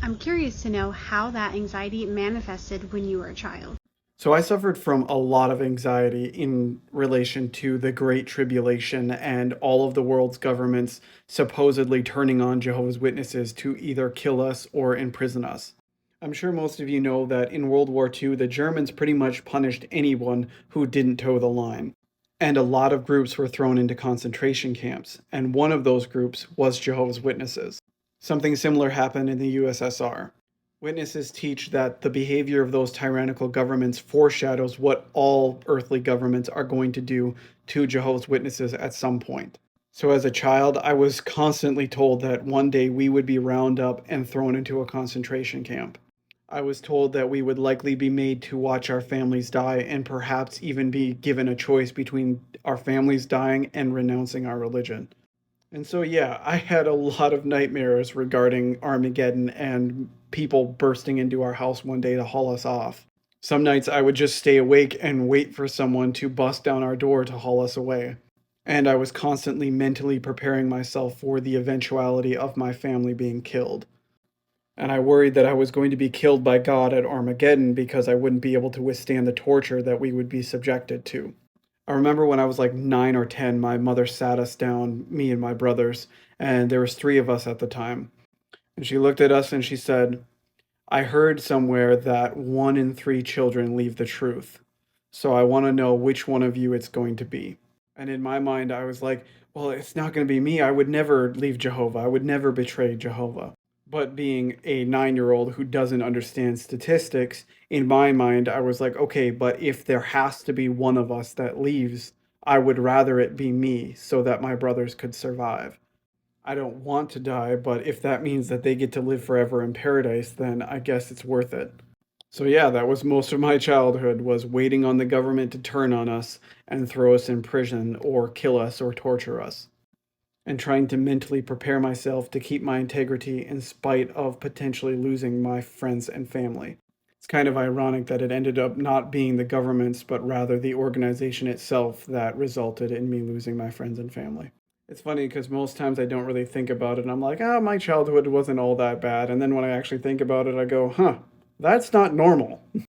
I'm curious to know how that anxiety manifested when you were a child. So I suffered from a lot of anxiety in relation to the Great Tribulation and all of the world's governments supposedly turning on Jehovah's Witnesses to either kill us or imprison us. I'm sure most of you know that in World War II, the Germans pretty much punished anyone who didn't toe the line. And a lot of groups were thrown into concentration camps, and one of those groups was Jehovah's Witnesses. Something similar happened in the USSR. Witnesses teach that the behavior of those tyrannical governments foreshadows what all earthly governments are going to do to Jehovah's Witnesses at some point. So, as a child, I was constantly told that one day we would be rounded up and thrown into a concentration camp. I was told that we would likely be made to watch our families die and perhaps even be given a choice between our families dying and renouncing our religion. And so, yeah, I had a lot of nightmares regarding Armageddon and people bursting into our house one day to haul us off. Some nights I would just stay awake and wait for someone to bust down our door to haul us away. And I was constantly mentally preparing myself for the eventuality of my family being killed. And I worried that I was going to be killed by God at Armageddon because I wouldn't be able to withstand the torture that we would be subjected to. I remember when I was like 9 or 10, my mother sat us down, me and my brothers, and there was three of us at the time. And she looked at us and she said, I heard somewhere that 1 in 3 children leave the truth. So I want to know which one of you it's going to be. And in my mind, I was like, well, it's not going to be me. I would never leave Jehovah. I would never betray Jehovah. But being a 9-year-old who doesn't understand statistics, in my mind, I was like, okay, but if there has to be one of us that leaves, I would rather it be me so that my brothers could survive. I don't want to die, but if that means that they get to live forever in paradise, then I guess it's worth it. So yeah, that was most of my childhood was waiting on the government to turn on us and throw us in prison or kill us or torture us and trying to mentally prepare myself to keep my integrity in spite of potentially losing my friends and family. It's kind of ironic that it ended up not being the governments, but rather the organization itself that resulted in me losing my friends and family. It's funny because most times I don't really think about it and I'm like, oh, my childhood wasn't all that bad. And then when I actually think about it, I go, huh, that's not normal.